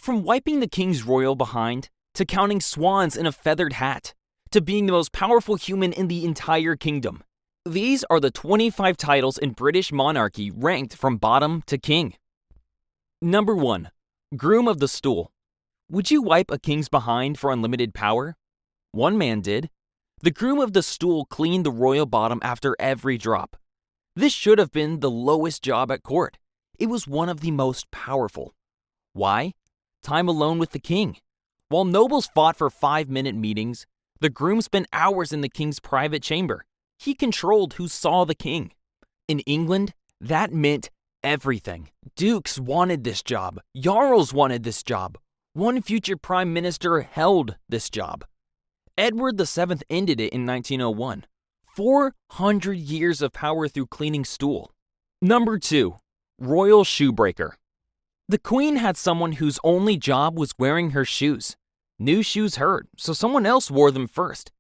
From wiping the king's royal behind, to counting swans in a feathered hat, to being the most powerful human in the entire kingdom. These are the 25 titles in British Monarchy ranked from bottom to king. Number 1. Groom of the Stool. Would you wipe a king's behind for unlimited power? One man did. The groom of the stool cleaned the royal bottom after every drop. This should have been the lowest job at court. It was one of the most powerful. Why? Time alone with the king. While nobles fought for 5-minute meetings, the groom spent hours in the king's private chamber. He controlled who saw the king. In England, that meant everything. Dukes wanted this job. Jarls wanted this job. One future prime minister held this job. Edward VII ended it in 1901. 400 years of power through cleaning stool. Number 2. Royal Shoebreaker. The queen had someone whose only job was wearing her shoes. New shoes hurt, so someone else wore them first.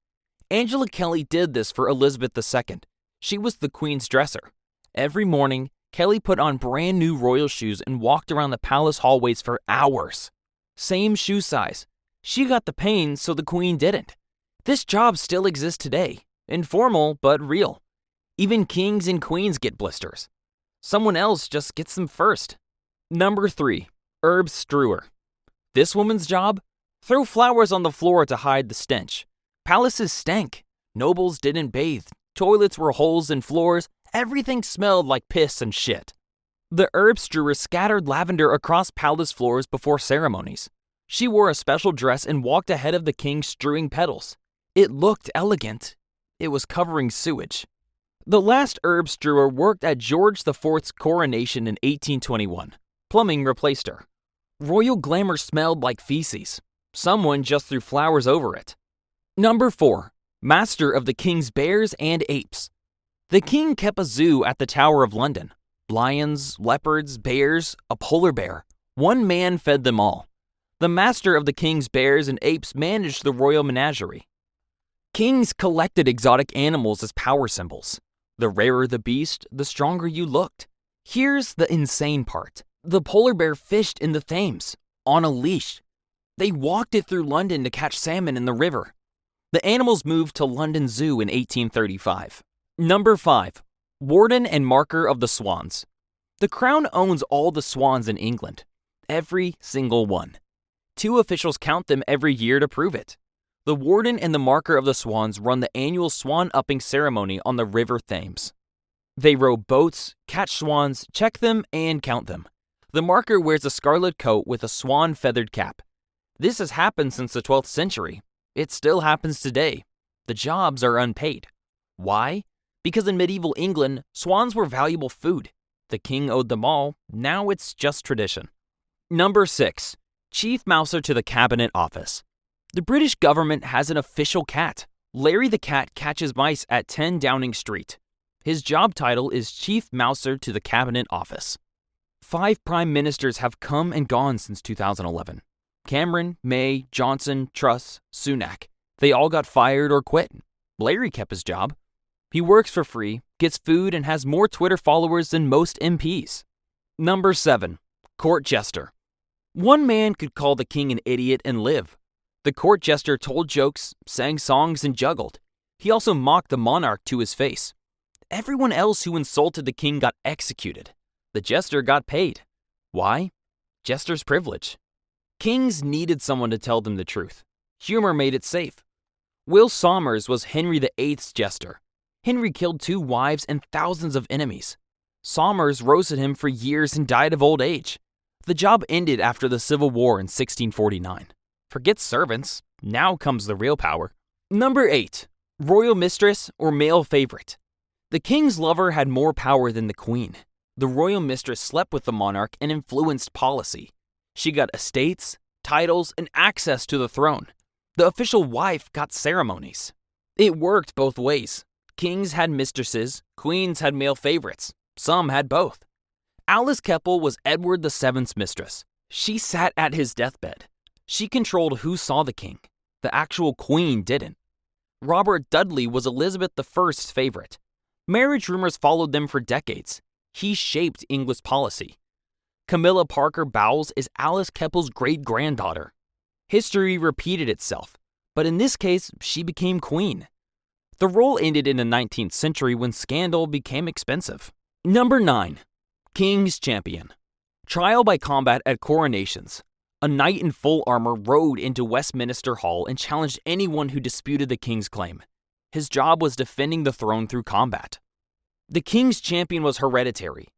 Angela Kelly did this for Elizabeth II. She was the queen's dresser. Every morning, Kelly put on brand new royal shoes and walked around the palace hallways for hours. Same shoe size. She got the pain, so the queen didn't. This job still exists today. Informal, but real. Even kings and queens get blisters. Someone else just gets them first. Number 3. Herb Strewer. This woman's job? Throw flowers on the floor to hide the stench. Palaces stank. Nobles didn't bathe. Toilets were holes in floors. Everything smelled like piss and shit. The herb strewer scattered lavender across palace floors before ceremonies. She wore a special dress and walked ahead of the king strewing petals. It looked elegant. It was covering sewage. The last herb strewer worked at George IV's coronation in 1821. Plumbing replaced her. Royal glamour smelled like feces. Someone just threw flowers over it. Number 4. Master of the king's bears and apes. The king kept a zoo at the Tower of London. Lions, leopards, bears, a polar bear. One man fed them all. The master of the king's bears and apes managed the royal menagerie. Kings collected exotic animals as power symbols. The rarer the beast, the stronger you looked. Here's the insane part. The polar bear fished in the Thames, on a leash. They walked it through London to catch salmon in the river. The animals moved to London Zoo in 1835. Number 5. Warden and Marker of the Swans. The Crown owns all the swans in England. Every single one. 2 officials count them every year to prove it. The Warden and the Marker of the Swans run the annual swan-upping ceremony on the River Thames. They row boats, catch swans, check them, and count them. The marker wears a scarlet coat with a swan feathered cap. This has happened since the 12th century. It still happens today. The jobs are unpaid. Why? Because in medieval England, swans were valuable food. The king owed them all. Now it's just tradition. Number 6. Chief Mouser to the Cabinet Office. The British government has an official cat. Larry the cat catches mice at 10 Downing Street. His job title is Chief Mouser to the Cabinet Office. 5 prime ministers have come and gone since 2011. Cameron, May, Johnson, Truss, Sunak. They all got fired or quit. Larry kept his job. He works for free, gets food, and has more Twitter followers than most MPs. Number 7. Court Jester. One man could call the king an idiot and live. The court jester told jokes, sang songs, and juggled. He also mocked the monarch to his face. Everyone else who insulted the king got executed. The jester got paid. Why? Jester's privilege. Kings needed someone to tell them the truth. Humor made it safe. Will Somers was Henry VIII's jester. Henry killed 2 wives and thousands of enemies. Somers roasted him for years and died of old age. The job ended after the Civil War in 1649. Forget servants. Now comes the real power. Number 8. Royal mistress or male favorite. The king's lover had more power than the queen. The royal mistress slept with the monarch and influenced policy. She got estates, titles, and access to the throne. The official wife got ceremonies. It worked both ways. Kings had mistresses, queens had male favorites. Some had both. Alice Keppel was Edward VII's mistress. She sat at his deathbed. She controlled who saw the king. The actual queen didn't. Robert Dudley was Elizabeth I's favorite. Marriage rumors followed them for decades. He shaped English policy. Camilla Parker Bowles is Alice Keppel's great-granddaughter. History repeated itself, but in this case, she became queen. The role ended in the 19th century when scandal became expensive. Number 9. King's Champion. Trial by combat at coronations. A knight in full armor rode into Westminster Hall and challenged anyone who disputed the king's claim. His job was defending the throne through combat. The King's Champion was hereditary.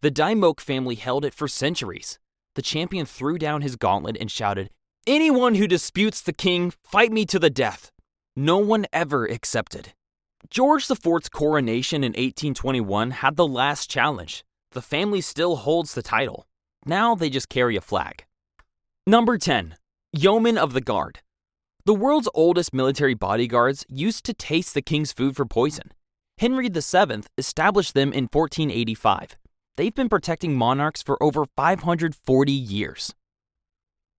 The Dymoke family held it for centuries. The champion threw down his gauntlet and shouted, "Anyone who disputes the king, fight me to the death." No one ever accepted. George IV's coronation in 1821 had the last challenge. The family still holds the title. Now they just carry a flag. Number 10. Yeomen of the Guard. The world's oldest military bodyguards used to taste the king's food for poison. Henry VII established them in 1485. They've been protecting monarchs for over 540 years.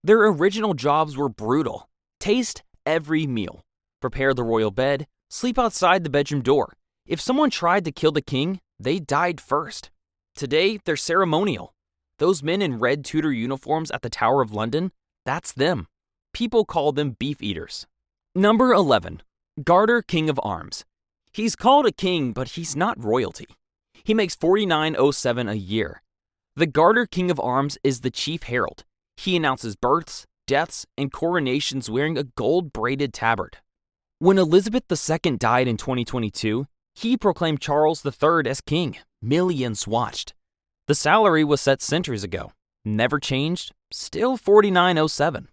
Their original jobs were brutal. Taste every meal. Prepare the royal bed. Sleep outside the bedroom door. If someone tried to kill the king, they died first. Today, they're ceremonial. Those men in red Tudor uniforms at the Tower of London, that's them. People call them beef eaters. Number 11. Garter King of Arms. He's called a king, but he's not royalty. He makes $49.07 a year. The Garter King of Arms is the chief herald. He announces births, deaths, and coronations wearing a gold-braided tabard. When Elizabeth II died in 2022, he proclaimed Charles III as king. Millions watched. The salary was set centuries ago. Never changed. Still $49.07.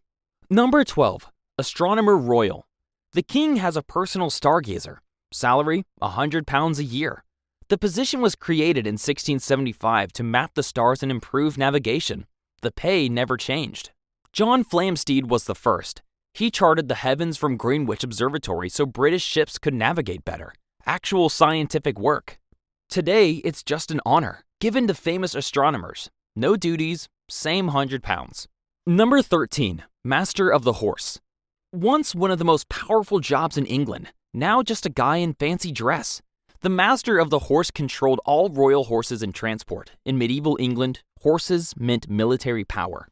Number 12. Astronomer Royal. The king has a personal stargazer. Salary, £100 a year. The position was created in 1675 to map the stars and improve navigation. The pay never changed. John Flamsteed was the first. He charted the heavens from Greenwich Observatory so British ships could navigate better. Actual scientific work. Today, it's just an honor, given to famous astronomers. No duties, same £100. Number 13. Master of the Horse. Once one of the most powerful jobs in England, now just a guy in fancy dress. The Master of the Horse controlled all royal horses and transport. In medieval England, horses meant military power.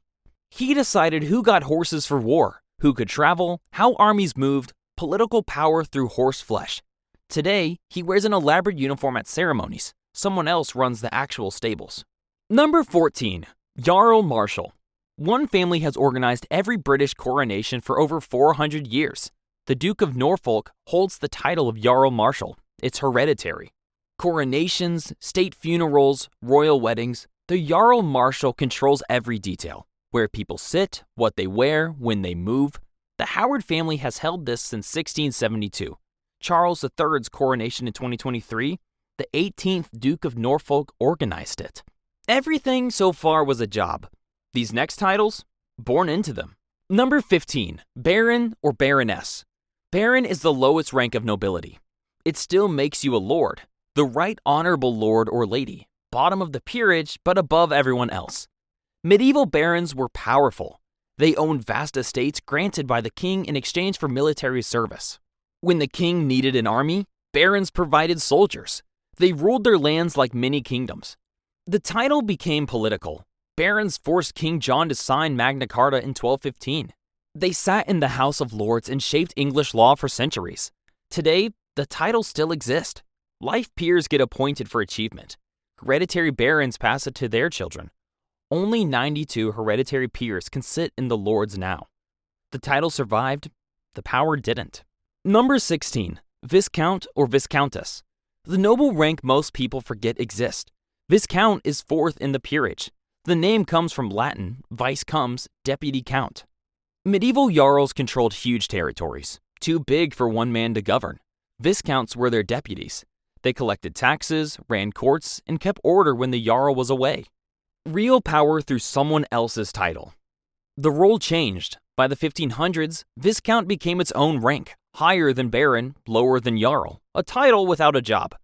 He decided who got horses for war, who could travel, how armies moved, political power through horse flesh. Today, he wears an elaborate uniform at ceremonies. Someone else runs the actual stables. Number 14. Jarl Marshal. One family has organized every British coronation for over 400 years. The Duke of Norfolk holds the title of Jarl Marshal. It's hereditary. Coronations, state funerals, royal weddings, the Jarl Marshal controls every detail. Where people sit, what they wear, when they move. The Howard family has held this since 1672. Charles III's coronation in 2023, the 18th Duke of Norfolk organized it. Everything so far was a job. These next titles, born into them. Number 15. Baron or Baroness. Baron is the lowest rank of nobility. It still makes you a lord, the right honorable lord or lady, bottom of the peerage but above everyone else. Medieval barons were powerful. They owned vast estates granted by the king in exchange for military service. When the king needed an army, barons provided soldiers. They ruled their lands like mini kingdoms. The title became political. Barons forced King John to sign Magna Carta in 1215. They sat in the House of Lords and shaped English law for centuries. Today, the titles still exist. Life peers get appointed for achievement. Hereditary barons pass it to their children. Only 92 hereditary peers can sit in the Lords now. The title survived, the power didn't. Number 16. Viscount or Viscountess. The noble rank most people forget exists. Viscount is fourth in the peerage. The name comes from Latin, vice comes, deputy count. Medieval jarls controlled huge territories, too big for one man to govern. Viscounts were their deputies. They collected taxes, ran courts, and kept order when the jarl was away. Real power through someone else's title. The role changed. By the 1500s, Viscount became its own rank, higher than Baron, lower than Jarl, a title without a job.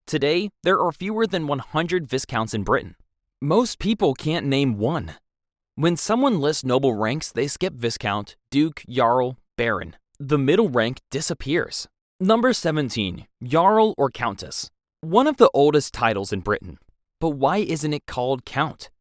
Today, there are fewer than 100 Viscounts in Britain. Most people can't name one. When someone lists noble ranks, they skip Viscount, Duke, Jarl, Baron. The middle rank disappears. Number 17. Jarl or Countess. One of the oldest titles in Britain. But why isn't it called Count?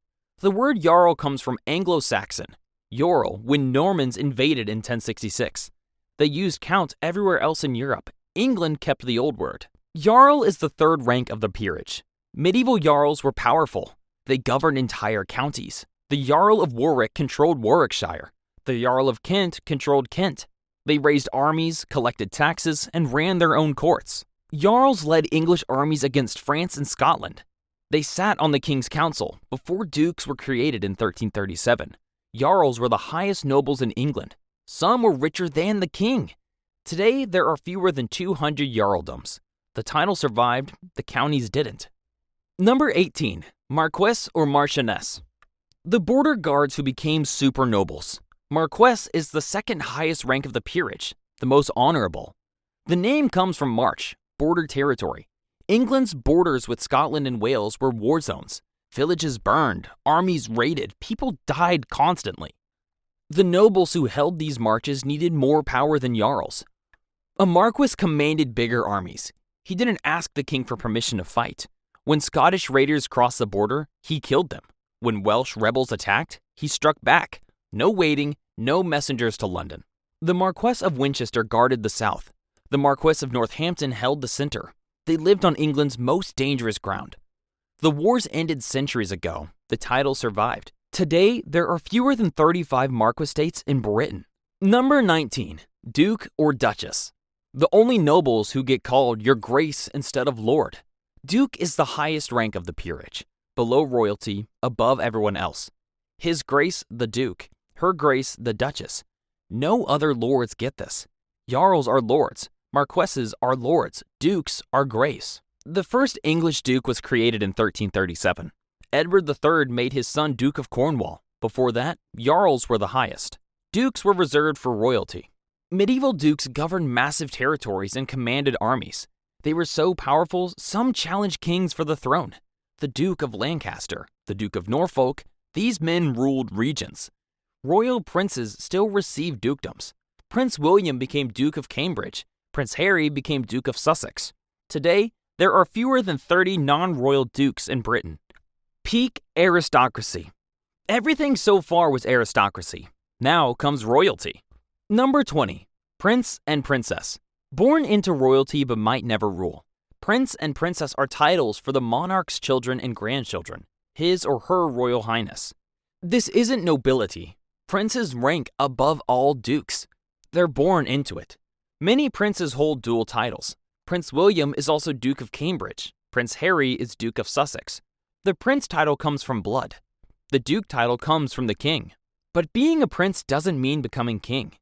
The word Jarl comes from Anglo-Saxon, Jarl, when Normans invaded in 1066. They used count everywhere else in Europe. England kept the old word. Jarl is the third rank of the peerage. Medieval Jarls were powerful. They governed entire counties. The Jarl of Warwick controlled Warwickshire. The Jarl of Kent controlled Kent. They raised armies, collected taxes, and ran their own courts. Jarls led English armies against France and Scotland. They sat on the King's Council before dukes were created in 1337. Jarls were the highest nobles in England. Some were richer than the king. Today, there are fewer than 200 jarldoms. The title survived, the counties didn't. Number 18. Marquess or Marchioness. The border guards who became super nobles. Marquess is the second highest rank of the peerage, the most honorable. The name comes from March, border territory. England's borders with Scotland and Wales were war zones. Villages burned, armies raided, people died constantly. The nobles who held these marches needed more power than jarls. A marquess commanded bigger armies. He didn't ask the king for permission to fight. When Scottish raiders crossed the border, he killed them. When Welsh rebels attacked, he struck back. No waiting, no messengers to London. The Marquess of Winchester guarded the south. The Marquess of Northampton held the center. They lived on England's most dangerous ground. The wars ended centuries ago. The title survived. Today, there are fewer than 35 marquessates in Britain. Number 19. Duke or Duchess. The only nobles who get called Your Grace instead of Lord. Duke is the highest rank of the peerage, below royalty, above everyone else. His Grace, the Duke. Her Grace, the Duchess. No other lords get this. Jarls are lords. Marquesses are lords. Dukes are grace. The first English duke was created in 1337. Edward III made his son Duke of Cornwall. Before that, jarls were the highest. Dukes were reserved for royalty. Medieval dukes governed massive territories and commanded armies. They were so powerful, some challenged kings for the throne. The Duke of Lancaster, the Duke of Norfolk, these men ruled regions. Royal princes still received dukedoms. Prince William became Duke of Cambridge. Prince Harry became Duke of Sussex. Today, there are fewer than 30 non-royal dukes in Britain. Peak aristocracy. Everything so far was aristocracy. Now comes royalty. Number 20. Prince and Princess. Born into royalty but might never rule. Prince and Princess are titles for the monarch's children and grandchildren, his or her royal highness. This isn't nobility. Princes rank above all dukes. They're born into it. Many princes hold dual titles. Prince William is also Duke of Cambridge. Prince Harry is Duke of Sussex. The prince title comes from blood. The duke title comes from the king. But being a prince doesn't mean becoming king.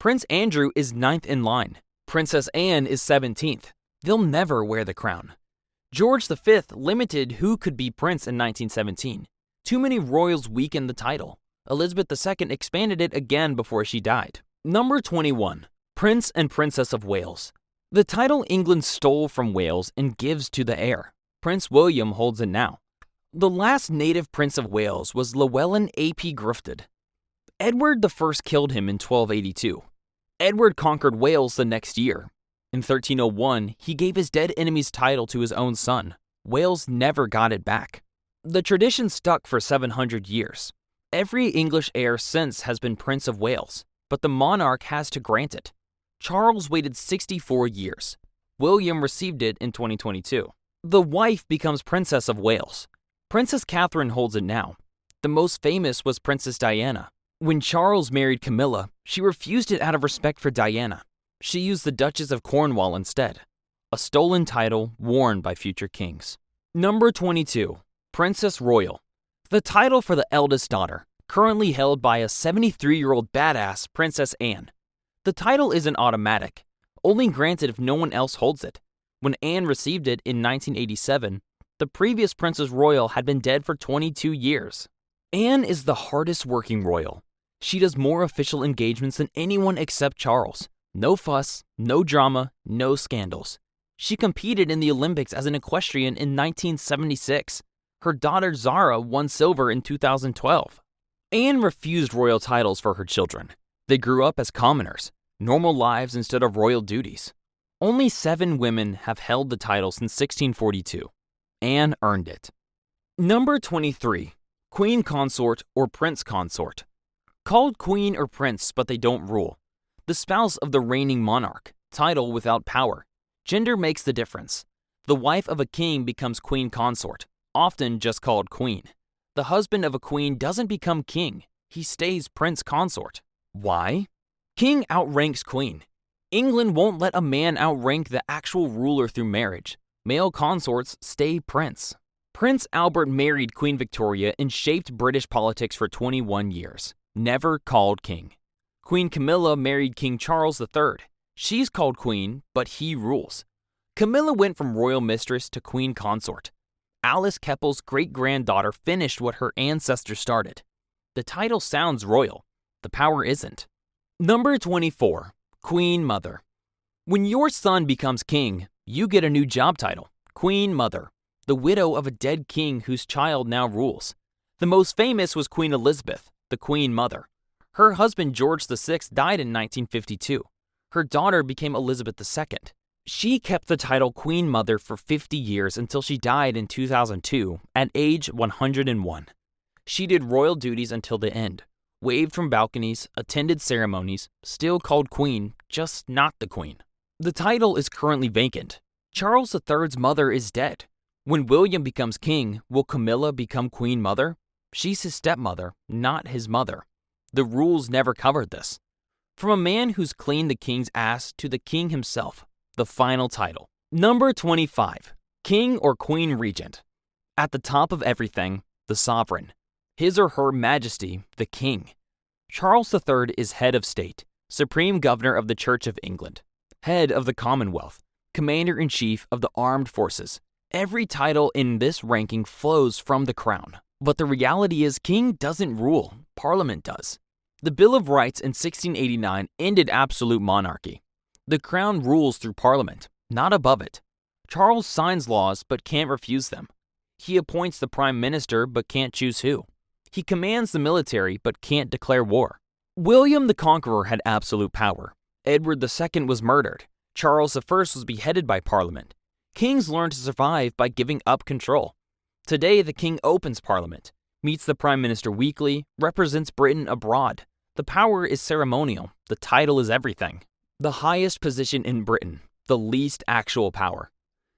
Prince Andrew is 9th in line. Princess Anne is 17th. They'll never wear the crown. George V limited who could be prince in 1917. Too many royals weakened the title. Elizabeth II expanded it again before she died. Number 21. Prince and Princess of Wales. The title England stole from Wales and gives to the heir. Prince William holds it now. The last native Prince of Wales was Llewellyn ap Gruffudd. Edward I killed him in 1282. Edward conquered Wales the next year. In 1301, he gave his dead enemy's title to his own son. Wales never got it back. The tradition stuck for 700 years. Every English heir since has been Prince of Wales, but the monarch has to grant it. Charles waited 64 years. William received it in 2022. The wife becomes Princess of Wales. Princess Catherine holds it now. The most famous was Princess Diana. When Charles married Camilla, she refused it out of respect for Diana. She used the Duchess of Cornwall instead, a stolen title worn by future kings. Number 22. Princess Royal. The title for the eldest daughter, currently held by a 73-year-old badass Princess Anne. The title isn't automatic, only granted if no one else holds it. When Anne received it in 1987, the previous Princess Royal had been dead for 22 years. Anne is the hardest working royal. She does more official engagements than anyone except Charles. No fuss, no drama, no scandals. She competed in the Olympics as an equestrian in 1976. Her daughter Zara won silver in 2012. Anne refused royal titles for her children. They grew up as commoners, normal lives instead of royal duties. Only 7 women have held the title since 1642. Anne earned it. Number 23. Queen consort or prince consort. Called queen or prince, but they don't rule. The spouse of the reigning monarch, title without power. Gender makes the difference. The wife of a king becomes queen consort, often just called queen. The husband of a queen doesn't become king, he stays prince consort. Why? King outranks queen. England won't let a man outrank the actual ruler through marriage. Male consorts stay prince. Prince Albert married Queen Victoria and shaped British politics for 21 years. Never called king. Queen Camilla married King Charles III. She's called queen, but he rules. Camilla went from royal mistress to queen consort. Alice Keppel's great-granddaughter finished what her ancestor started. The title sounds royal. The power isn't. Number 24. Queen Mother. When your son becomes king, you get a new job title, Queen Mother, the widow of a dead king whose child now rules. The most famous was Queen Elizabeth, the Queen Mother. Her husband George VI died in 1952. Her daughter became Elizabeth II. She kept the title Queen Mother for 50 years until she died in 2002 at age 101. She did royal duties until the end, waved from balconies, attended ceremonies, still called queen, just not the queen. The title is currently vacant. Charles III's mother is dead. When William becomes king, will Camilla become Queen Mother? She's his stepmother, not his mother. The rules never covered this. From a man who's cleaned the king's ass to the king himself, the final title. Number 25. King or Queen Regent. At the top of everything, the sovereign. His or her majesty, the king. Charles III is head of state, supreme governor of the Church of England, head of the Commonwealth, commander-in-chief of the armed forces. Every title in this ranking flows from the crown. But the reality is king doesn't rule, Parliament does. The Bill of Rights in 1689 ended absolute monarchy. The crown rules through Parliament, not above it. Charles signs laws but can't refuse them. He appoints the Prime Minister but can't choose who. He commands the military but can't declare war. William the Conqueror had absolute power. Edward II was murdered. Charles I was beheaded by Parliament. Kings learn to survive by giving up control. Today, the king opens Parliament, meets the Prime Minister weekly, represents Britain abroad. The power is ceremonial. The title is everything. The highest position in Britain, the least actual power.